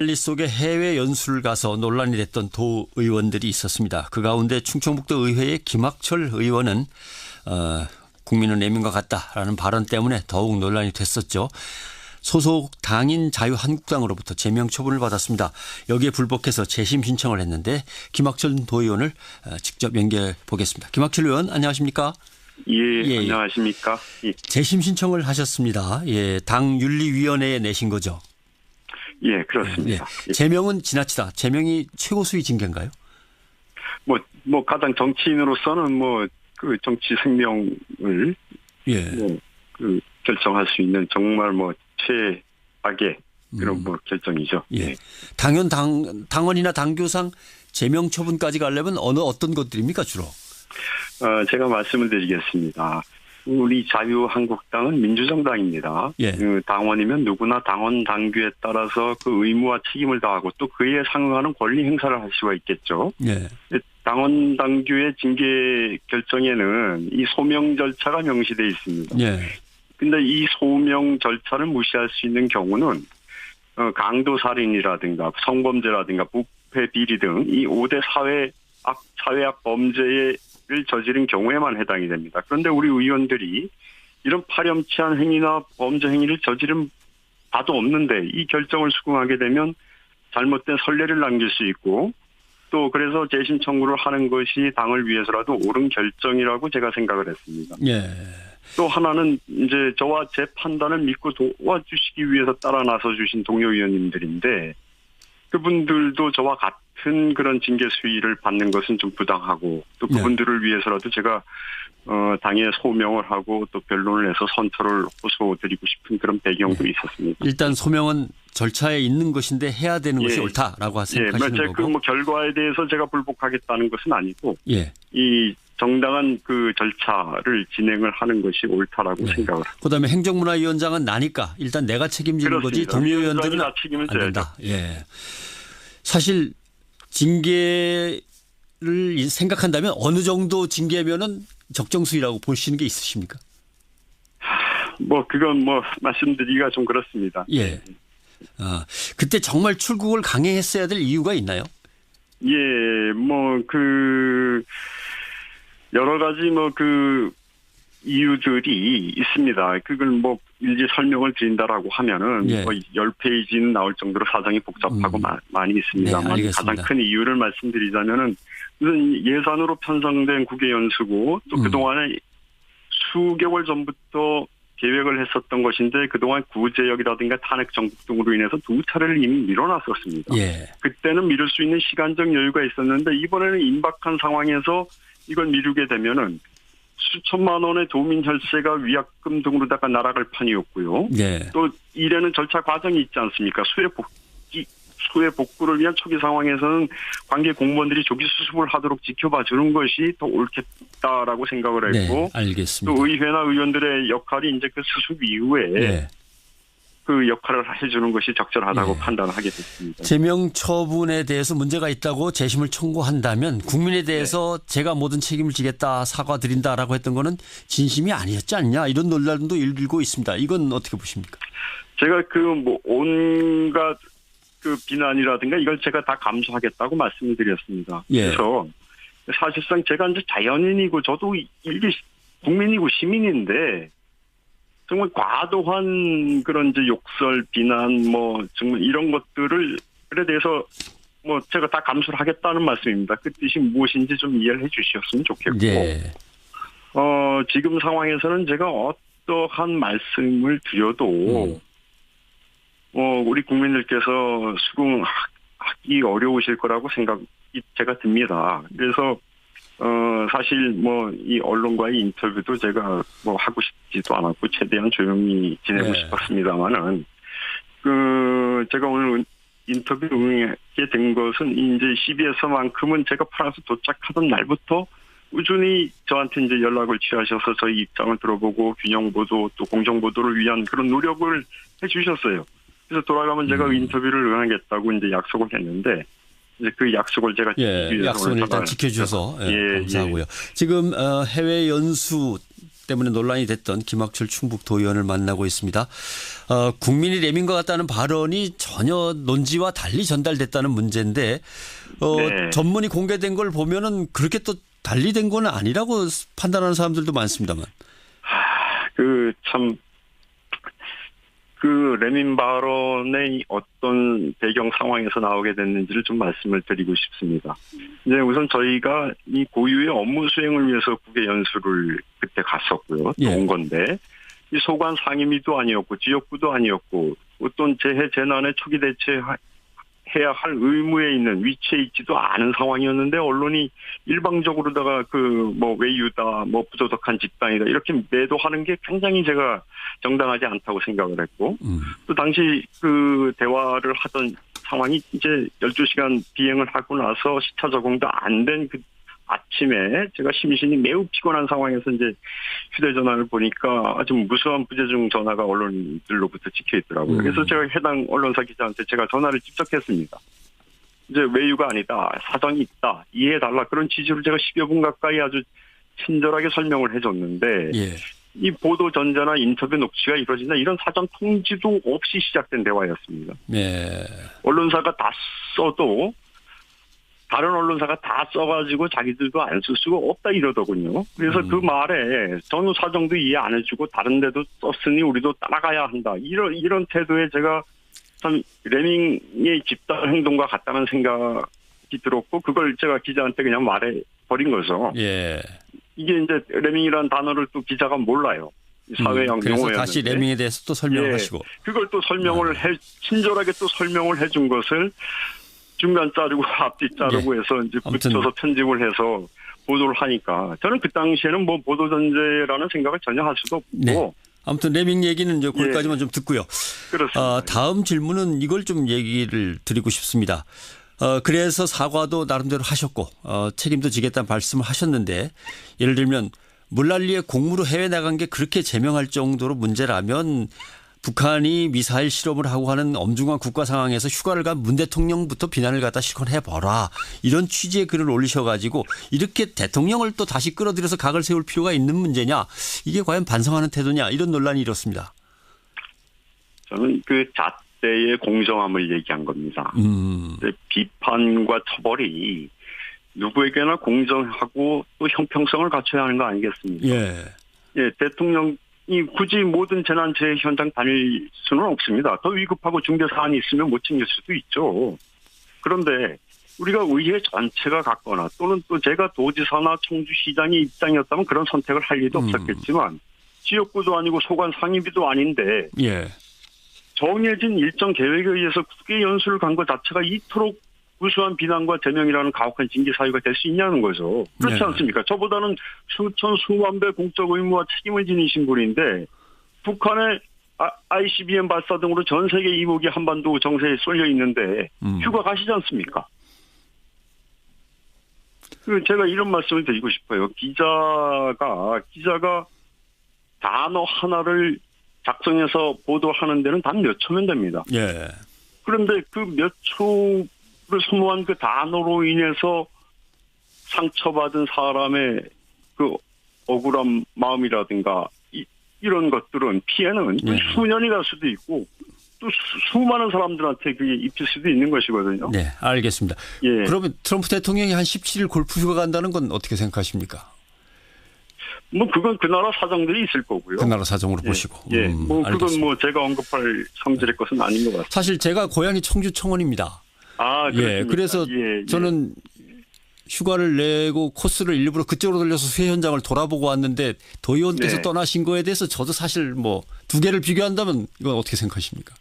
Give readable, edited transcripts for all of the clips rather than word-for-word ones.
랠리 속에 해외 연수를 가서 논란이 됐던 도의원들이 있었습니다. 그 가운데 충청북도 의회의 김학철 의원은 국민은 내민과 같다라는 발언 때문에 더욱 논란이 됐었죠. 소속 당인 자유한국당으로부터 제명 처분을 받았습니다. 여기에 불복해서 재심 신청을 했는데 김학철 도의원을 직접 연결해 보겠습니다. 김학철 의원 안녕하십니까? 예, 안녕하십니까? 예. 재심 신청을 하셨습니다. 예, 당 윤리위원회에 내신 거죠? 예, 그렇습니다. 예. 제명은 지나치다. 제명이 최고수위 징계인가요? 뭐 가장 정치인으로서는 그 정치 생명을 결정할 수 있는 정말 최악의 그런 결정이죠. 예. 당원이나 당규상 제명 처분까지 가려면 어떤 것들입니까 주로? 제가 말씀을 드리겠습니다. 우리 자유한국당은 민주정당입니다. 예. 당원이면 누구나 당원 당규에 따라서 그 의무와 책임을 다하고 또 그에 상응하는 권리 행사를 할 수가 있겠죠. 예. 당원 당규의 징계 결정에는 이 소명 절차가 명시되어 있습니다. 예. 근데 이 소명 절차를 무시할 수 있는 경우는 강도살인이라든가 성범죄라든가 부패 비리 등 이 5대 사회악 범죄를 저지른 경우에만 해당이 됩니다. 그런데 우리 의원들이 이런 파렴치한 행위나 범죄 행위를 저지른 바도 없는데 이 결정을 수긍하게 되면 잘못된 선례를 남길 수 있고 또 그래서 재심 청구를 하는 것이 당을 위해서라도 옳은 결정이라고 제가 생각을 했습니다. 예. 또 하나는 이제 저와 제 판단을 믿고 도와주시기 위해서 따라 나서 주신 동료 의원님들인데 그분들도 저와 같은 그런 징계 수위를 받는 것은 좀 부당하고 또 그분들을 위해서라도 제가 당에 소명을 하고 또 변론을 해서 선처를 호소드리고 싶은 그런 배경도 있었습니다. 일단 소명은 절차에 있는 것인데 해야 되는 것이 옳다라고 생각하시는 거고. 그 결과에 대해서 제가 불복하겠다는 것은 아니고 이 정당한 그 절차를 진행을 하는 것이 옳다라고 생각을 합니다. 그다음에 행정문화위원장은 나니까 일단 내가 책임지는 거지 동료 의원들은 다 책임을 안 된다. 예. 사실 징계를 생각한다면 어느 정도 징계면은 적정수위라고 보시는 게 있으십니까? 그건 말씀드리기가 좀 그렇습니다. 예. 그때 정말 출국을 강행했어야 될 이유가 있나요? 예, 여러 가지 이유들이 있습니다. 그걸 일일이 설명을 드린다라고 하면은 10페이지는 나올 정도로 사정이 복잡하고 많이 있습니다만 가장 큰 이유를 말씀드리자면은 우선 예산으로 편성된 국외연수고 또 그동안에 수개월 전부터 계획을 했었던 것인데 그동안 구제역이라든가 탄핵 정국 등으로 인해서 2차례를 이미 미뤄놨었습니다. 그때는 미룰 수 있는 시간적 여유가 있었는데 이번에는 임박한 상황에서 이걸 미루게 되면은 수천만 원의 도민 혈세가 위약금 등으로다가 날아갈 판이었고요. 또 이래는 절차 과정이 있지 않습니까? 수해 복구를 위한 초기 상황에서는 관계 공무원들이 조기 수습을 하도록 지켜봐 주는 것이 더 옳겠다라고 생각을 했고, 알겠습니다. 또 의회나 의원들의 역할이 이제 그 수습 이후에 그 역할을 해주는 것이 적절하다고 판단하게 됐습니다. 제명 처분에 대해서 문제가 있다고 재심을 청구한다면 국민에 대해서 제가 모든 책임을 지겠다 사과드린다라고 했던 거는 진심이 아니었지 않냐 이런 논란도 일고 있습니다. 이건 어떻게 보십니까? 제가 온갖 비난이라든가 이걸 제가 다 감수하겠다고 말씀을 드렸습니다. 그래서 사실상 제가 이제 자연인이고 저도 국민이고 시민인데 정말 과도한 그런 이제 욕설, 비난, 정말 이런 것들에 대해서 제가 다 감수를 하겠다는 말씀입니다. 그 뜻이 무엇인지 좀 이해를 해 주셨으면 좋겠고. 지금 상황에서는 제가 어떠한 말씀을 드려도 우리 국민들께서 수긍하기 어려우실 거라고 생각이 제가 듭니다. 그래서 사실 이 언론과의 인터뷰도 제가 하고 싶지도 않았고 최대한 조용히 지내고 싶었습니다만은 제가 오늘 인터뷰 응하게 된 것은 이제 CBS만큼은 제가 프랑스 도착하던 날부터 꾸준히 저한테 이제 연락을 취하셔서 저희 입장을 들어보고 균형 보도 또 공정 보도를 위한 그런 노력을 해주셨어요. 그래서 돌아가면 제가 인터뷰를 응하겠다고 이제 약속을 했는데 이제 그 약속을 제가 약속을 일단 지켜주셔서 감사하고요. 지금 해외 연수 때문에 논란이 됐던 김학철 충북도의원을 만나고 있습니다. 국민이 레민과 같다는 발언이 전혀 논지와 달리 전달됐다는 문제인데 네. 전문이 공개된 걸 보면은 그렇게 또 달리 된 건 아니라고 판단하는 사람들도 많습니다만. 그 레민 발언의 어떤 배경 상황에서 나오게 됐는지를 좀 말씀을 드리고 싶습니다. 이제 우선 저희가 이 고유의 업무 수행을 위해서 국외 연수를 그때 갔었고요. 예. 온 건데 이 소관 상임위도 아니었고 지역구도 아니었고 어떤 재해 재난에 초기 대처해야 할 의무에 있는 위치에 있지도 않은 상황이었는데 언론이 일방적으로다가 외유다 부도덕한 집단이다 이렇게 매도하는 게 굉장히 제가 정당하지 않다고 생각을 했고 또 당시 그 대화를 하던 상황이 이제 12시간 비행을 하고 나서 시차 적응도 안 된 그 아침에 제가 심신이 매우 피곤한 상황에서 이제 휴대전화를 보니까 아주 무수한 부재중 전화가 언론들로부터 찍혀 있더라고요. 그래서 제가 해당 언론사 기자한테 제가 전화를 직접 했습니다. 이제 외유가 아니다. 사정이 있다. 이해해달라. 그런 취지로 제가 10여 분 가까이 아주 친절하게 설명을 해줬는데 예. 이 보도 전자나 인터뷰 녹취가 이루어진다. 이런 사전 통지도 없이 시작된 대화였습니다. 예. 언론사가 다 써도 다른 언론사가 다 써가지고 자기들도 안 쓸 수가 없다 이러더군요. 그래서 그 말에 전후 사정도 이해 안 해주고 다른 데도 썼으니 우리도 따라가야 한다. 이런 태도에 제가 참 레밍의 집단 행동과 같다는 생각이 들었고 그걸 제가 기자한테 그냥 말해버린 거죠. 예. 이게 이제 레밍이라는 단어를 또 기자가 몰라요. 사회형 그래서 용어였는데. 다시 레밍에 대해서 또 설명을 하시고. 그걸 또 친절하게 또 설명을 해준 것을 중간 자르고 앞뒤 자르고 해서 이제 붙여서 편집을 해서 보도를 하니까 저는 그 당시에는 보도 전제라는 생각을 전혀 할 수도 없고. 네. 아무튼 레밍 얘기는 이제 거기까지만 좀 듣고요. 그렇습니다. 다음 질문은 이걸 좀 얘기를 드리고 싶습니다. 그래서 사과도 나름대로 하셨고 책임도 지겠다는 말씀을 하셨는데 예를 들면 물난리에 공무로 해외 나간 게 그렇게 제명할 정도로 문제라면 북한이 미사일 실험을 하고 하는 엄중한 국가 상황에서 휴가를 간 문 대통령부터 비난을 갖다 실컷 해봐라. 이런 취지의 글을 올리셔가지고 이렇게 대통령을 또 다시 끌어들여서 각을 세울 필요가 있는 문제냐. 이게 과연 반성하는 태도냐. 이런 논란이 이렇습니다. 저는 그 잣대의 공정함을 얘기한 겁니다. 비판과 처벌이 누구에게나 공정하고 또 형평성을 갖춰야 하는 거 아니겠습니까? 예, 대통령이 굳이 모든 재난재해 현장 다닐 수는 없습니다. 더 위급하고 중대 사안이 있으면 못 챙길 수도 있죠. 그런데 우리가 의회 전체가 갔거나 또는 또 제가 도지사나 청주시장의 입장이었다면 그런 선택을 할 리도 없었겠지만 지역구도 아니고 소관 상임위도 아닌데 정해진 일정 계획에 의해서 국회 연수를 간 것 자체가 이토록 무수한 비난과 제명이라는 가혹한 징계 사유가 될 수 있냐는 거죠. 그렇지 않습니까? 저보다는 수천 수만 배 공적 의무와 책임을 지니신 분인데 북한의 ICBM 발사 등으로 전 세계 이목이 한반도 정세에 쏠려 있는데 휴가 가시지 않습니까? 제가 이런 말씀을 드리고 싶어요. 기자가 단어 하나를 작성해서 보도하는 데는 단 몇 초면 됩니다. 그런데 그 몇 초를 소모한 그 단어로 인해서 상처받은 사람의 그 억울한 마음이라든가 이런 것들은 피해는 수년이 갈 수도 있고 또 수많은 사람들한테 그게 입힐 수도 있는 것이거든요. 네, 알겠습니다. 그러면 트럼프 대통령이 한 17일 골프 휴가 간다는 건 어떻게 생각하십니까? 그건 그 나라 사정들이 있을 거고요. 그 나라 사정으로 보시고. 그건 제가 언급할 성질의 것은 아닌 것 같습니다. 사실 제가 고향이 청주 청원입니다. 그래서 저는 휴가를 내고 코스를 일부러 그쪽으로 돌려서 수해 현장을 돌아보고 왔는데 도의원께서 떠나신 거에 대해서 저도 사실 두 개를 비교한다면 이건 어떻게 생각하십니까?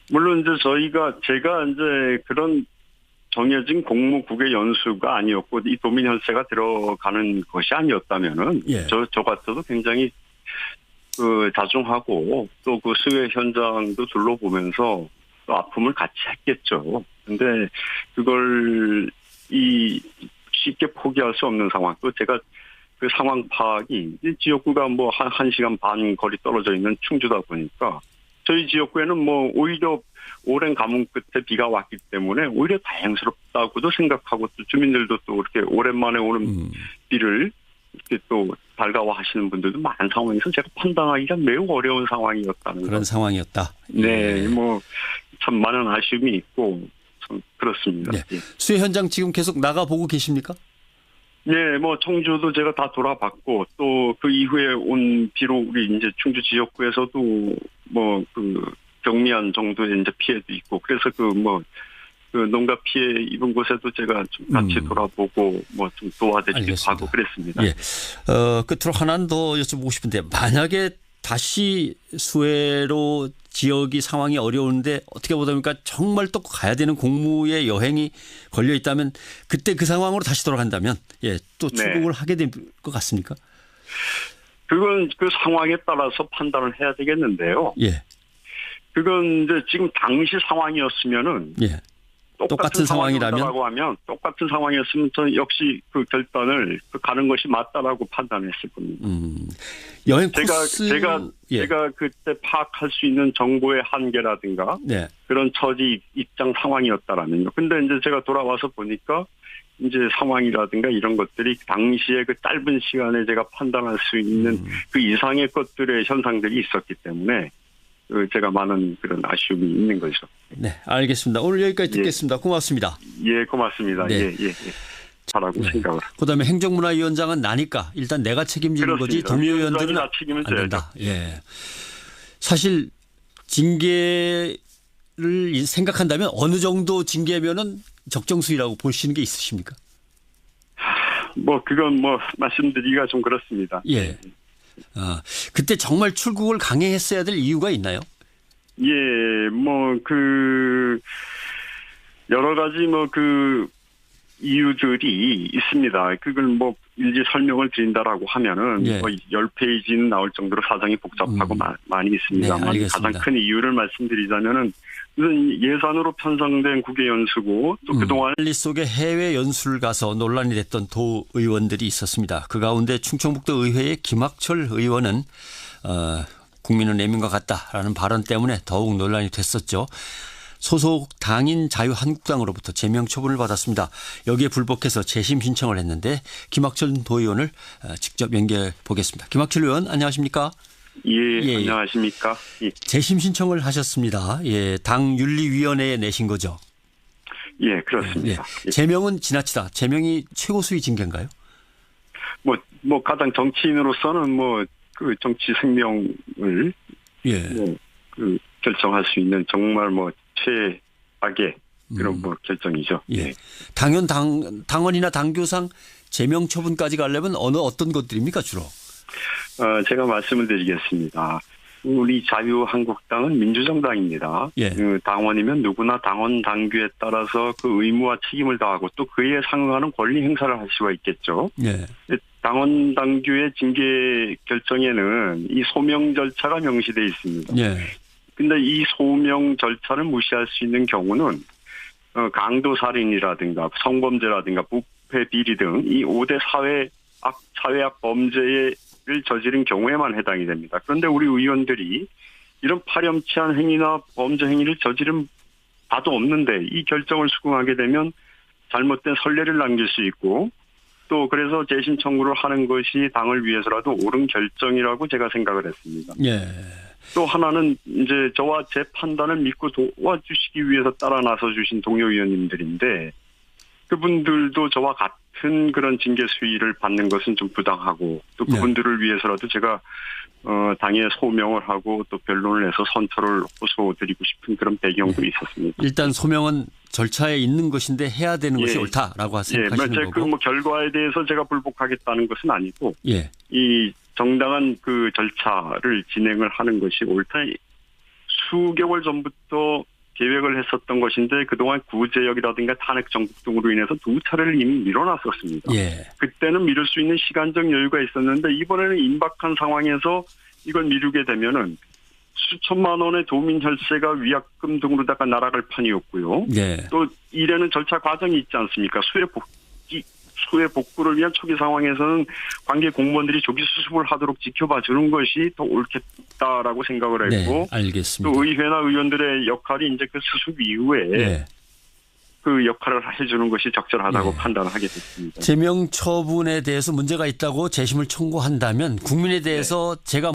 물론 이제 제가 이제 그런 정해진 공무국의 연수가 아니었고 이 도민 혈세가 들어가는 것이 아니었다면은 저 같아도 굉장히 자중하고 또 그 수해 현장도 둘러보면서 또 아픔을 같이 했겠죠. 근데 그걸 쉽게 포기할 수 없는 상황. 또 제가 그 상황 파악이 지역구가 한 시간 반 거리 떨어져 있는 충주다 보니까 저희 지역구에는 오히려 오랜 가뭄 끝에 비가 왔기 때문에 오히려 다행스럽다고도 생각하고 또 주민들도 또 그렇게 오랜만에 오는 비를 이렇게 또 달가워하시는 분들도 많은 상황에서 제가 판단하기가 매우 어려운 상황이었다는 그런 상황이었다. 네, 뭐 참 많은 아쉬움이 있고 참 그렇습니다. 네. 예. 수해 현장 지금 계속 나가 보고 계십니까? 네, 뭐 청주도 제가 다 돌아봤고 또 그 이후에 온 비록 우리 이제 충주 지역구에서도 뭐 그 경미한 정도의 이제 피해도 있고 그래서 그 농가 피해 입은 곳에도 제가 좀 같이 돌아보고 뭐 좀 도와드리기도 하고 그랬습니다. 예. 끝으로 하나는 더 여쭤보고 싶은데 만약에 다시 수해로 지역이 상황이 어려운데 어떻게 보다 보니까 정말 또 가야 되는 공무의 여행이 걸려 있다면 그때 그 상황으로 다시 돌아간다면 또 출국을 하게 될 것 같습니까? 그건 그 상황에 따라서 판단을 해야 되겠는데요. 예. 그건 이제 지금 당시 상황이었으면은 똑같은 상황이라고 하면 똑같은 상황이었으면 저는 역시 그 결단을 가는 것이 맞다라고 판단했을 겁니다. 여행 코스 제가 그때 파악할 수 있는 정보의 한계라든가 그런 처지 입장 상황이었다라면요. 근데 이제 제가 돌아와서 보니까 이제 상황이라든가 이런 것들이 당시에 그 짧은 시간에 제가 판단할 수 있는 그 이상의 것들의 현상들이 있었기 때문에 제가 많은 그런 아쉬움이 있는 거죠. 네, 알겠습니다. 오늘 여기까지 듣겠습니다. 고맙습니다. 예, 고맙습니다. 예. 잘하고 생각을. 그다음에 행정문화위원장은 나니까 일단 내가 책임지는 거지 동료 의원들은 안 된다. 예. 사실 징계를 생각한다면 어느 정도 징계면은 적정수위라고 보시는 게 있으십니까? 뭐 그건 뭐 말씀드리기가 좀 그렇습니다. 예. 그때 정말 출국을 강행했어야 될 이유가 있나요? 예, 뭐 여러 가지 이유들이 있습니다. 그걸 뭐 일일이 설명을 드린다라고 하면은 10페이지는 나올 정도로 사정이 복잡하고 많이 있습니다만 가장 큰 이유를 말씀드리자면은 우선 예산으로 편성된 국외 연수고 또 그동안 관리 속에 해외 연수를 가서 논란이 됐던 도 의원들이 있었습니다. 그 가운데 충청북도 의회의 김학철 의원은 국민은 내민과 같다라는 발언 때문에 더욱 논란이 됐었죠. 소속 당인 자유한국당으로부터 제명 처분을 받았습니다. 여기에 불복해서 재심 신청을 했는데 김학철 도의원을 직접 연결해 보겠습니다. 김학철 의원 안녕하십니까? 예, 안녕하십니까? 예. 재심 신청을 하셨습니다. 예, 당 윤리위원회에 내신 거죠? 예, 그렇습니다. 예. 제명은 지나치다. 제명이 최고 수위 징계인가요? 뭐 가장 정치인으로서는 그 정치 생명을 결정할 수 있는 정말 최악의 그런 결정이죠. 예. 당원이나 당규상 제명 처분까지 가려면 어떤 것들입니까 주로? 제가 말씀을 드리겠습니다. 우리 자유한국당은 민주정당입니다. 그 당원이면 누구나 당원 당규에 따라서 그 의무와 책임을 다하고 또 그에 상응하는 권리 행사를 할 수가 있겠죠. 당원 당규의 징계 결정에는 이 소명 절차가 명시되어 있습니다. 근데 이 소명 절차를 무시할 수 있는 경우는 강도살인이라든가 성범죄라든가 부패 비리 등 이 5대 사회악 범죄를 저지른 경우에만 해당이 됩니다. 그런데 우리 의원들이 이런 파렴치한 행위나 범죄 행위를 저지른 바도 없는데 이 결정을 수긍하게 되면 잘못된 선례를 남길 수 있고 또 그래서 재심 청구를 하는 것이 당을 위해서라도 옳은 결정이라고 제가 생각을 했습니다. 또 하나는 이제 저와 제 판단을 믿고 도와주시기 위해서 따라 나서 주신 동료 의원님들인데 그분들도 저와 같은 그런 징계 수위를 받는 것은 좀 부당하고 또 그분들을 위해서라도 제가 당에 소명을 하고 또 변론을 해서 선처를 호소드리고 싶은 그런 배경도 있었습니다. 일단 소명은 절차에 있는 것인데 해야 되는 것이 옳다라고 생각하시는 거고. 그 결과에 대해서 제가 불복하겠다는 것은 아니고 이 정당한 그 절차를 진행을 하는 것이 옳다. 수개월 전부터 계획을 했었던 것인데 그동안 구제역이라든가 탄핵 정국 등으로 인해서 2차례를 이미 미뤄놨었습니다. 그때는 미룰 수 있는 시간적 여유가 있었는데 이번에는 임박한 상황에서 이걸 미루게 되면은 수천만 원의 도민 혈세가 위약금 등으로다가 날아갈 판이었고요. 또 이래는 절차 과정이 있지 않습니까? 수해 복구를 위한 초기 상황에서는 관계 공무원들이 조기 수습을 하도록 지켜봐 주는 것이 더 옳겠다라고 생각을 했고 알겠습니다. 또 의회나 의원들의 역할이 이제 그 수습 이후에 그 역할을 해주는 것이 적절하다고 예. 판단하게 됐습니다. 제명 처분에 대해서 문제가 있다고 재심을 청구한다면 국민에 대해서 제가